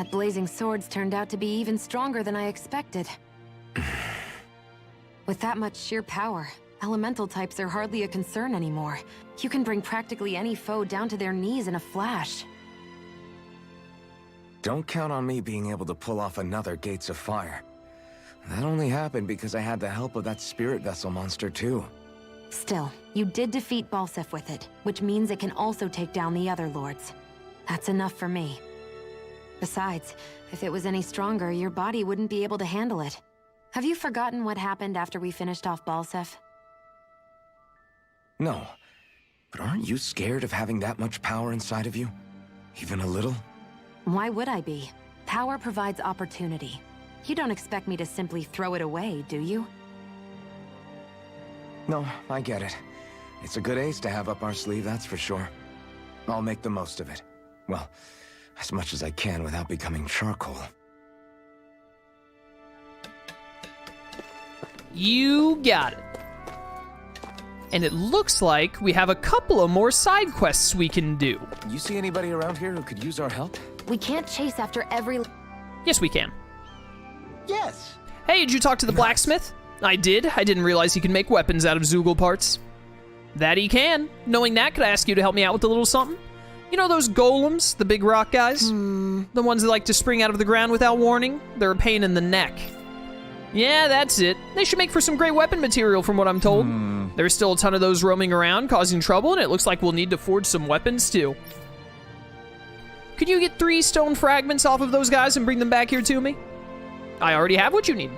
That blazing sword's turned out to be even stronger than I expected. With that much sheer power, elemental types are hardly a concern anymore. You can bring practically any foe down to their knees in a flash. Don't count on me being able to pull off another Gates of Fire. That only happened because I had the help of that spirit vessel monster too. Still, you did defeat Balseph with it, which means it can also take down the other lords. That's enough for me. Besides, if it was any stronger, your body wouldn't be able to handle it. Have you forgotten what happened after we finished off Balseph? No, but aren't you scared of having that much power inside of you? Even a little? Why would I be? Power provides opportunity. You don't expect me to simply throw it away, do you? No, I get it. It's a good ace to have up our sleeve, that's for sure. I'll make the most of it. Well, as much as I can without becoming charcoal. You got it. And it looks like we have a couple of more side quests we can do. You see anybody around here who could use our help? We can't chase after every... Yes, we can. Yes! Hey, did you talk to the blacksmith? I did. I didn't realize he could make weapons out of Zoogle parts. That he can. Knowing that, could I ask you to help me out with a little something? You know those golems, the big rock guys? The ones that like to spring out of the ground without warning? They're a pain in the neck. Yeah, that's it. They should make for some great weapon material from what I'm told. There's still a ton of those roaming around causing trouble, and it looks like we'll need to forge some weapons too. Could you get 3 stone fragments off of those guys and bring them back here to me? I already have what you need.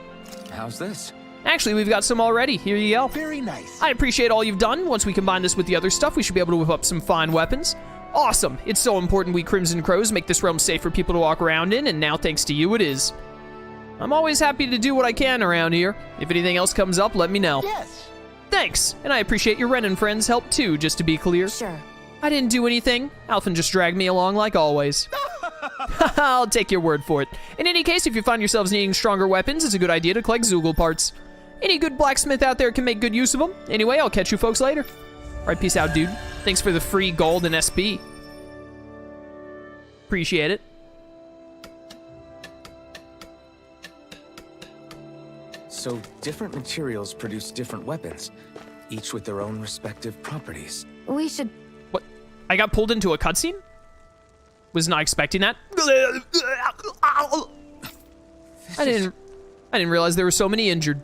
How's this? Actually, we've got some already. Here you go. Very nice. I appreciate all you've done. Once we combine this with the other stuff, we should be able to whip up some fine weapons. Awesome. It's so important we Crimson Crows make this realm safe for people to walk around in, and now thanks to you it is. I'm always happy to do what I can around here. If anything else comes up, let me know. Yes! Thanks, and I appreciate your Renan friends' help too, just to be clear. Sure. I didn't do anything. Alphen just dragged me along like always. I'll take your word for it. In any case, if you find yourselves needing stronger weapons, it's a good idea to collect Zoogle parts. Any good blacksmith out there can make good use of them. Anyway, I'll catch you folks later. All right, peace out, dude. Thanks for the free gold and SP. Appreciate it. So, different materials produce different weapons, each with their own respective properties. We should... What? I got pulled into a cutscene? Was not expecting that. I didn't realize there were so many injured.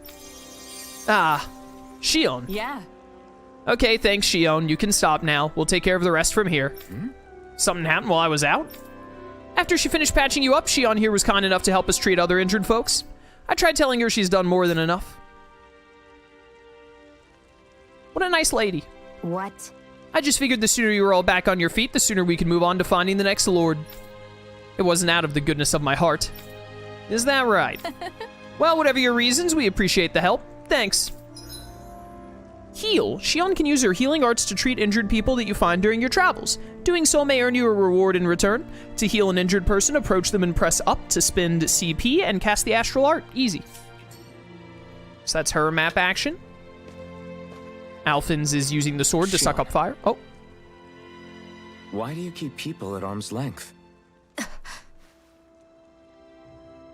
Ah, Shion. Yeah. Okay, thanks, Shion. You can stop now. We'll take care of the rest from here. Something happened while I was out? After she finished patching you up, Shion here was kind enough to help us treat other injured folks. I tried telling her she's done more than enough. What a nice lady. What? I just figured the sooner you were all back on your feet, the sooner we could move on to finding the next lord. It wasn't out of the goodness of my heart. Is that right? Well, whatever your reasons, we appreciate the help. Thanks. Heal. Shion can use her healing arts to treat injured people that you find during your travels. Doing so may earn you a reward in return. To heal an injured person, approach them and press up to spend CP and cast the astral art. Easy. So that's her map action. Alphen's is using the sword to suck up fire. Oh. Why do you keep people at arm's length?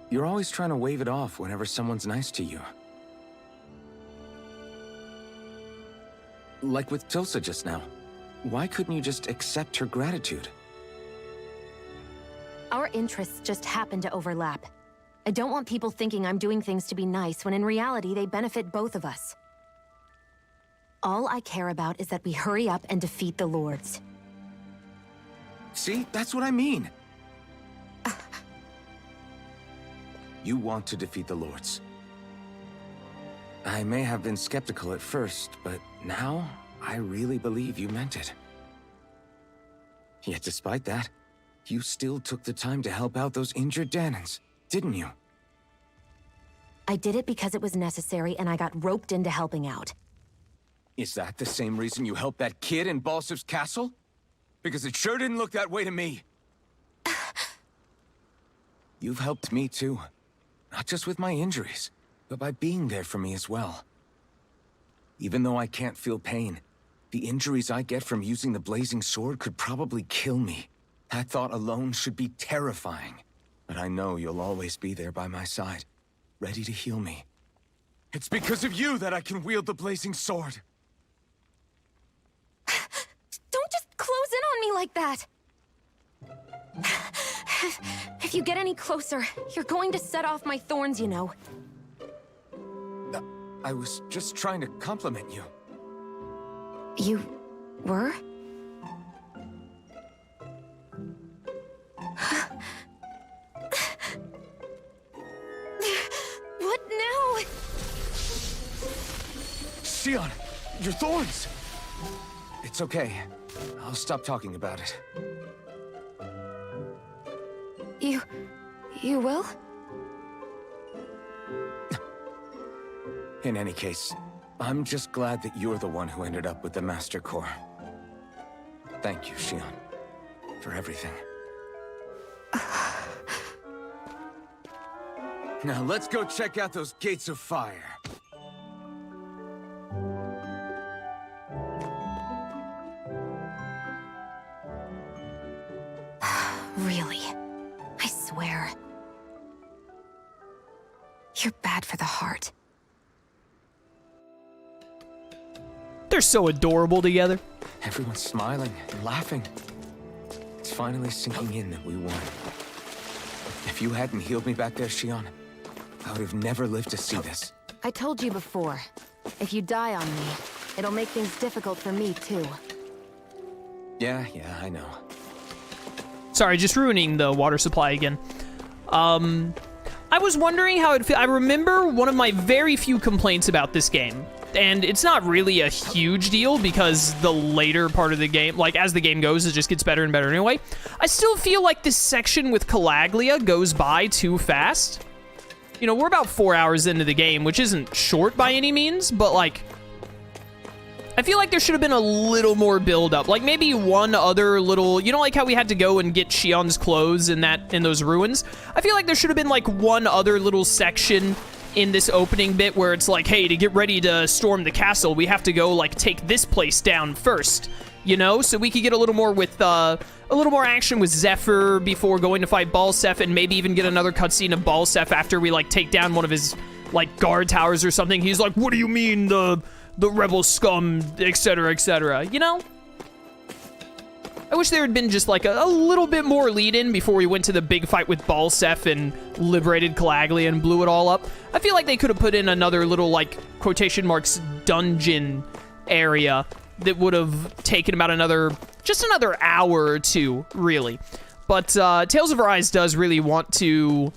You're always trying to wave it off whenever someone's nice to you. Like with Tilsa just now. Why couldn't you just accept her gratitude? Our interests just happen to overlap. I don't want people thinking I'm doing things to be nice when in reality they benefit both of us. All I care about is that we hurry up and defeat the lords. See, that's what I mean. You want to defeat the lords. I may have been skeptical at first, but now I really believe you meant it. Yet despite that, you still took the time to help out those injured Dahnans, didn't you? I did it because it was necessary and I got roped into helping out. Is that the same reason you helped that kid in Balsev's castle? Because it sure didn't look that way to me. You've helped me too. Not just with my injuries, but by being there for me as well. Even though I can't feel pain, the injuries I get from using the blazing sword could probably kill me. That thought alone should be terrifying. but I know you'll always be there by my side, ready to heal me. It's because of you that I can wield the blazing sword. Don't just close in on me like that! If you get any closer, you're going to set off my thorns, you know. I was just trying to compliment you. You were? What now? Xion, your thorns! It's okay. I'll stop talking about it. You will? In any case, I'm just glad that you're the one who ended up with the Master Core. Thank you, Xion, for everything. Now let's go check out those gates of fire. Really? I swear. You're bad for the heart. They're so adorable together. Everyone's smiling and laughing. It's finally sinking in that we won. If you hadn't healed me back there, Xion, I would have never lived to see this. I told you before, if you die on me, it'll make things difficult for me, too. Yeah, I know. Sorry, just ruining the water supply again. I was wondering how it feel. I remember one of my very few complaints about this game, and it's not really a huge deal because the later part of the game, like as the game goes, it just gets better and better anyway. I still feel like this section with Calaglia goes by too fast. You know, we're about 4 hours into the game, which isn't short by any means, but like, I feel like there should have been a little more build-up. Like, maybe one other little... You know, like how we had to go and get Xion's clothes in those ruins? I feel like there should have been, like, one other little section in this opening bit where it's like, hey, to get ready to storm the castle, we have to go, like, take this place down first. You know? So we could get a little more with, a little more action with Zephyr before going to fight Balseph, and maybe even get another cutscene of Balseph after we, like, take down one of his, like, guard towers or something. He's like, what do you mean, the rebel scum, etc., you know? I wish there had been just like a little bit more lead-in before we went to the big fight with Balseph and liberated Calaglia and blew it all up. I feel like they could have put in another little, like, quotation marks, dungeon area that would have taken about just another hour or two, really. But Tales of Arise does really want to...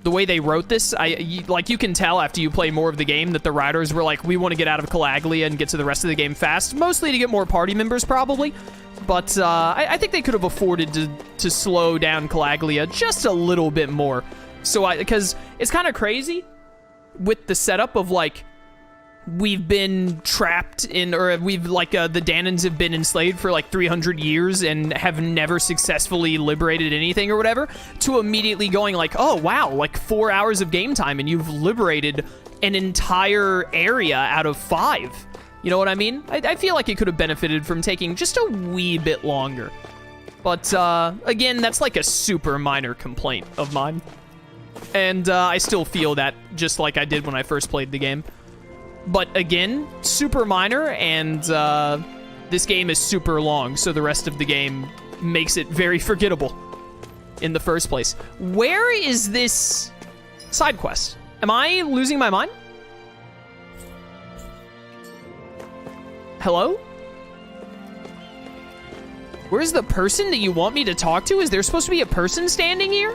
The way they wrote this, like, you can tell after you play more of the game that the writers were like, we want to get out of Calaglia and get to the rest of the game fast. Mostly to get more party members, probably. But I think they could have afforded to slow down Calaglia just a little bit more. So because it's kind of crazy with the setup of, like, we've been trapped in, or we've, like, the Dahnans have been enslaved for, like, 300 years and have never successfully liberated anything or whatever, to immediately going, like, oh, wow, like, 4 hours of game time and you've liberated an entire area out of 5. You know what I mean? I feel like it could have benefited from taking just a wee bit longer. But, again, that's, like, a super minor complaint of mine. And, I still feel that just like I did when I first played the game. But again, super minor, and this game is super long, so the rest of the game makes it very forgettable in the first place. Where is this side quest? Am I losing my mind? Hello? Where's the person that you want me to talk to? Is there supposed to be a person standing here?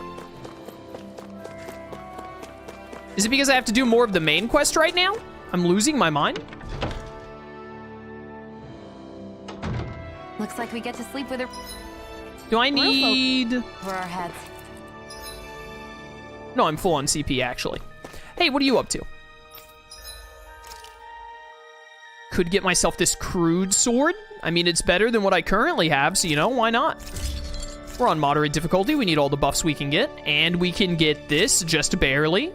Is it because I have to do more of the main quest right now? I'm losing my mind? Looks like we get to sleep with her. Do I need... For our heads. No, I'm full on CP, actually. Hey, what are you up to? Could get myself this crude sword. I mean, it's better than what I currently have, so, you know, why not? We're on moderate difficulty. We need all the buffs we can get. And we can get this just barely.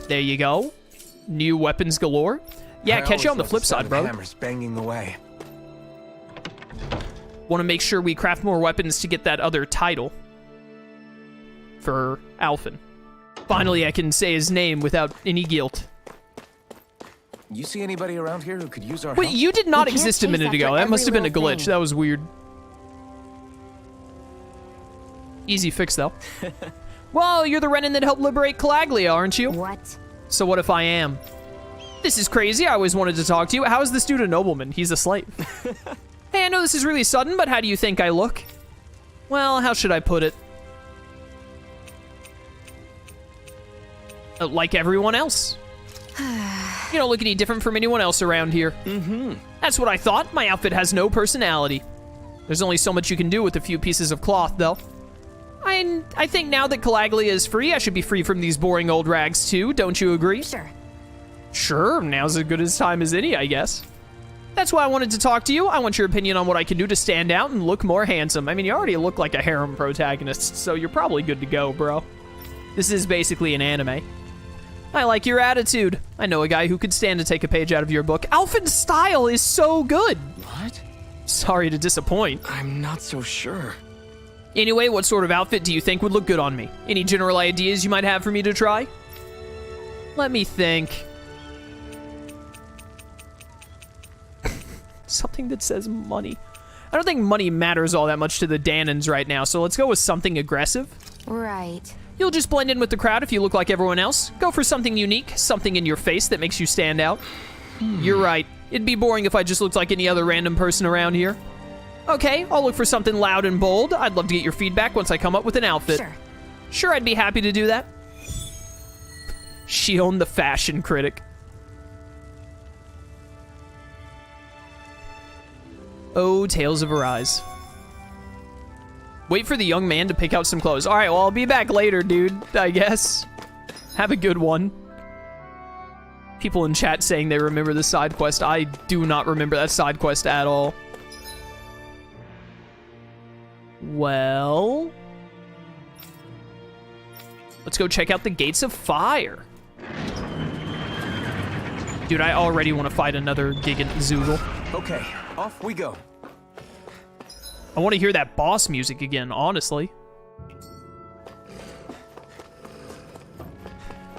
There you go. New weapons galore. Yeah, catch you on the flip side, bro. Hammers banging away. Want to make sure we craft more weapons to get that other title. for Alphen. Finally, I can say his name without any guilt. You see anybody around here who could use our Wait, help? you did not We can't exist a chase minute ago. after That must have been a every little glitch. thing. That was weird. Easy fix, though. Well, you're the Renan that helped liberate Calaglia, aren't you? What? So what if I am? This is crazy. I always wanted to talk to you. How is this dude a nobleman? He's a slave. Hey, I know this is really sudden, but how do you think I look? Well, how should I put it? Like everyone else. You don't look any different from anyone else around here. That's what I thought. My outfit has no personality. There's only so much you can do with a few pieces of cloth, though. I think now that Calaglia is free, I should be free from these boring old rags, too. Don't you agree? Sure. Sure, now's as good a time as any, I guess. That's why I wanted to talk to you. I want your opinion on what I can do to stand out and look more handsome. I mean, you already look like a harem protagonist, so you're probably good to go, bro. This is basically an anime. I like your attitude. I know a guy who could stand to take a page out of your book. Alphen's style is so good. What? Sorry to disappoint. I'm not so sure. Anyway, what sort of outfit do you think would look good on me? Any general ideas you might have for me to try? Let me think. Something that says money. I don't think money matters all that much to the Dahnans right now, so let's go with something aggressive. Right. You'll just blend in with the crowd if you look like everyone else. Go for something unique, something in your face that makes you stand out. You're right. It'd be boring if I just looked like any other random person around here. Okay, I'll look for something loud and bold. I'd love to get your feedback once I come up with an outfit. Sure. Sure, I'd be happy to do that. Shion the fashion critic. Oh, Tales of Arise. Wait for the young man to pick out some clothes. All right, well, I'll be back later, dude, I guess. Have a good one. People in chat saying they remember the side quest. I do not remember that side quest at all. Well, let's go check out the Gates of Fire. Dude, I already want to fight another Gigant Zoogle. Okay, off we go. I want to hear that boss music again, honestly.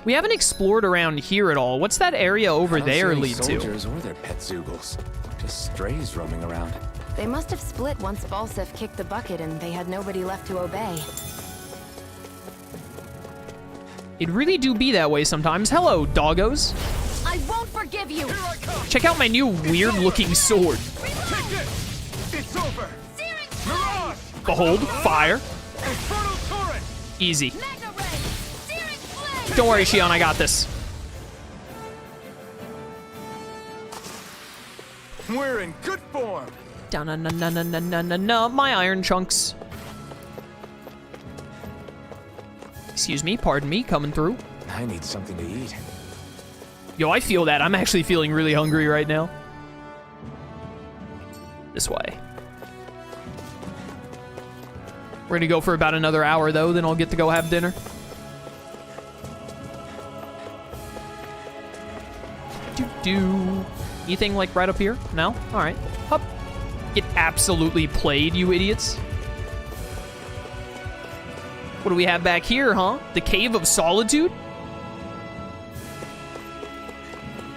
We haven't explored around here at all. What's that area over there lead to? Soldiers or their pet Zoogles. Just strays roaming around. They must have split once Balsef kicked the bucket and they had nobody left to obey. It really do be that way sometimes. Hello, doggos. I won't forgive you! Check out my new weird-looking sword. It's over. Mirage! Behold, fire. Easy. Don't worry, Shion, I got this. We're in good form. Da-na-na-na-na-na-na-na, my iron chunks. Excuse me, pardon me, coming through. I need something to eat. Yo, I feel that. I'm actually feeling really hungry right now. This way. We're gonna go for about another hour, though, then I'll get to go have dinner. Do anything like right up here? No? All right. Up. Get absolutely played, you idiots. What do we have back here, huh? The Cave of Solitude?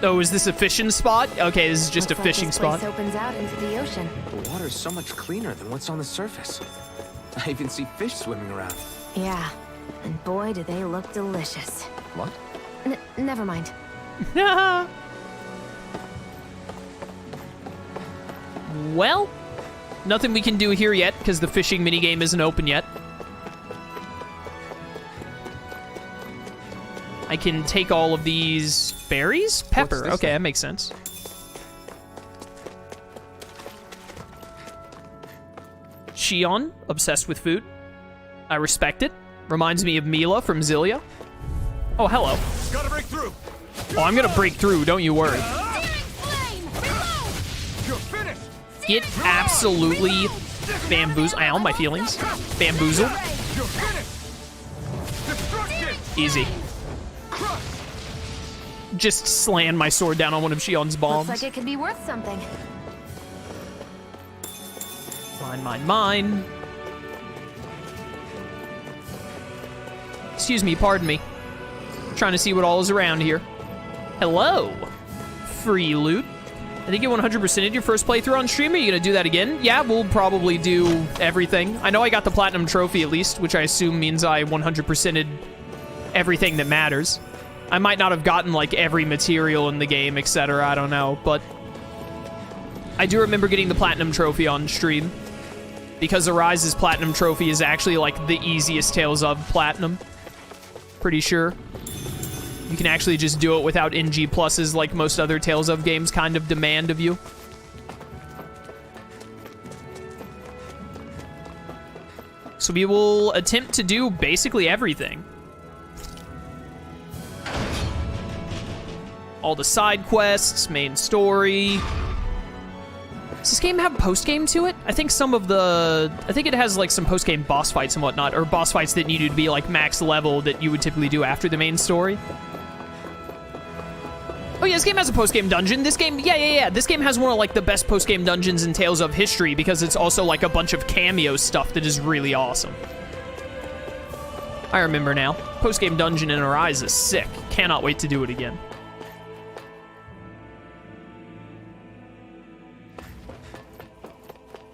Oh, is this a fishing spot? Okay, this is just a fishing spot. This place opens out into the ocean. The water's so much cleaner than what's on the surface. I even see fish swimming around. Yeah, and boy, do they look delicious. What? Never mind. Well, nothing we can do here yet because the fishing minigame isn't open yet. I can take all of these berries? Pepper. Okay, that makes sense. Shion, obsessed with food. I respect it. Reminds me of Mila from Zillia. Oh, hello. Gotta break through. Oh, I'm gonna break through, don't you worry. You're finished. Get absolutely bamboozled. Ow, my feelings. Bamboozled. You're finished. Destruction. Easy. Just slam my sword down on one of Shion's bombs. Looks like it could be worth something. Mine, mine, mine. Excuse me, pardon me. Trying to see what all is around here. Hello. Free loot. I think you 100%ed your first playthrough on stream. Are you going to do that again? Yeah, we'll probably do everything. I know I got the Platinum Trophy at least, which I assume means I 100%ed everything that matters. I might not have gotten, like, every material in the game, etc. I don't know, but I do remember getting the Platinum Trophy on stream, because Arise's Platinum Trophy is actually, like, the easiest Tales of Platinum. Pretty sure. You can actually just do it without NG pluses like most other Tales of games kind of demand of you. So we will attempt to do basically everything. All the side quests, main story. Does this game have post-game to it? I think it has like some post-game boss fights and whatnot, or boss fights that need you to be like max level that you would typically do after the main story. Oh yeah, this game has a post-game dungeon. This game, yeah. This game has one of like the best post-game dungeons in Tales of history because it's also like a bunch of cameo stuff that is really awesome. I remember now. Post-game dungeon in Arise is sick. Cannot wait to do it again.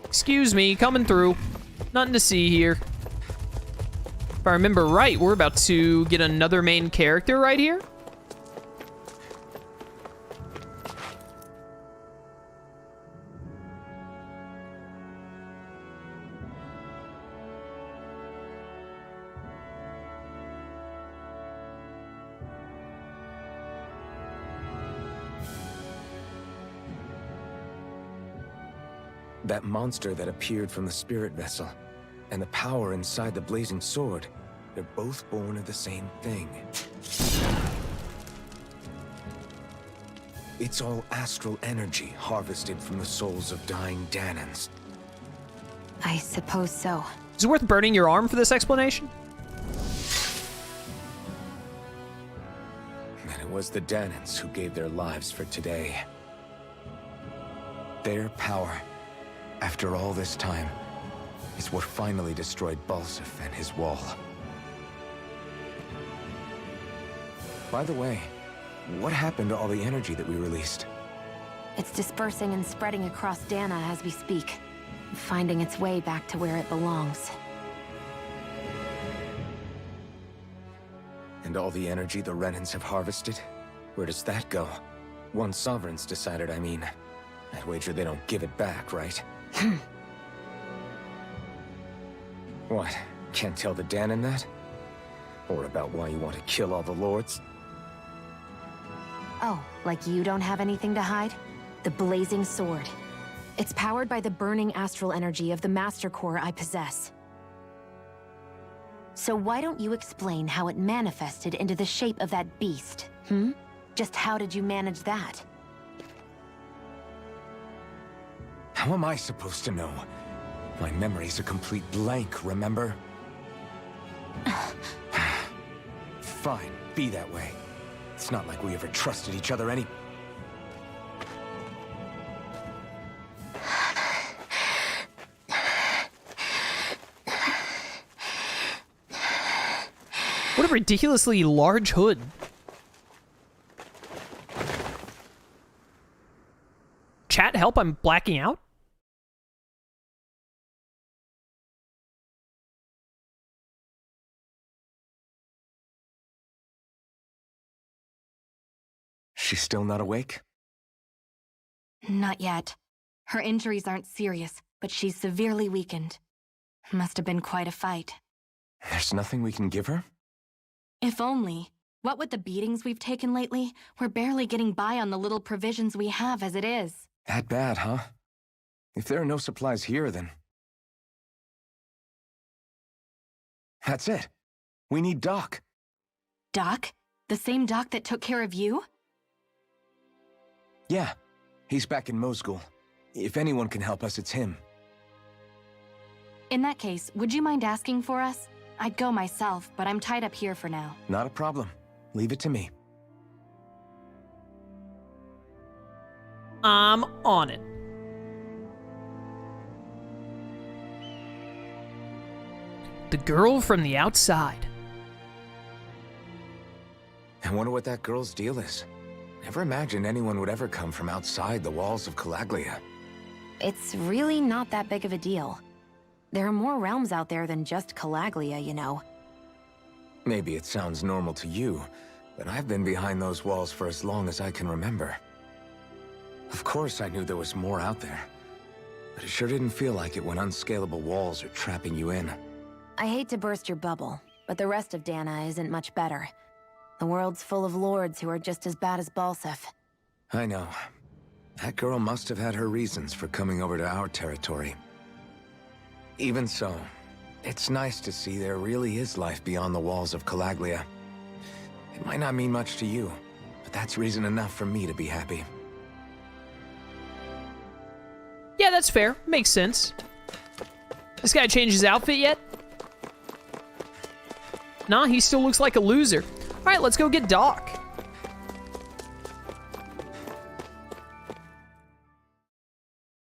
Excuse me, coming through. Nothing to see here. If I remember right, we're about to get another main character right here. That monster that appeared from the spirit vessel, and the power inside the blazing sword, they're both born of the same thing. It's all astral energy harvested from the souls of dying Dahnans. I suppose so. Is it worth burning your arm for this explanation? And it was the Dahnans who gave their lives for today. Their power, after all this time, is what finally destroyed Balsef and his wall. By the way, what happened to all the energy that we released? It's dispersing and spreading across Dahna as we speak, finding its way back to where it belongs. And all the energy the Renans have harvested? Where does that go? Once Sovereign's decided, I mean. I'd wager they don't give it back, right? What? Can't tell the Dahnan that? Or about why you want to kill all the lords? Oh, like you don't have anything to hide? The blazing sword. It's powered by the burning astral energy of the Master Core I possess. So why don't you explain how it manifested into the shape of that beast, hmm? Just how did you manage that? How am I supposed to know? My memory's a complete blank, remember? Fine, be that way. It's not like we ever trusted each other any... What a ridiculously large hood. Chat, help, I'm blacking out. She's still not awake? Not yet. Her injuries aren't serious, but she's severely weakened. Must have been quite a fight. There's nothing we can give her? If only. What with the beatings we've taken lately, we're barely getting by on the little provisions we have as it is. That bad, huh? If there are no supplies here, then... That's it. We need Doc. Doc? The same Doc that took care of you? Yeah. He's back in Mosgul. If anyone can help us, it's him. In that case, would you mind asking for us? I'd go myself, but I'm tied up here for now. Not a problem. Leave it to me. I'm on it. The girl from the outside. I wonder what that girl's deal is. Never imagined anyone would ever come from outside the walls of Calaglia. It's really not that big of a deal. There are more realms out there than just Calaglia, you know. Maybe it sounds normal to you, but I've been behind those walls for as long as I can remember. Of course I knew there was more out there, but it sure didn't feel like it when unscalable walls are trapping you in. I hate to burst your bubble, but the rest of Dahna isn't much better. The world's full of lords who are just as bad as Balsef. I know. That girl must have had her reasons for coming over to our territory. Even so, it's nice to see there really is life beyond the walls of Calaglia. It might not mean much to you, but that's reason enough for me to be happy. Yeah, that's fair. Makes sense. This guy changed his outfit yet? Nah, he still looks like a loser. Alright, let's go get Doc.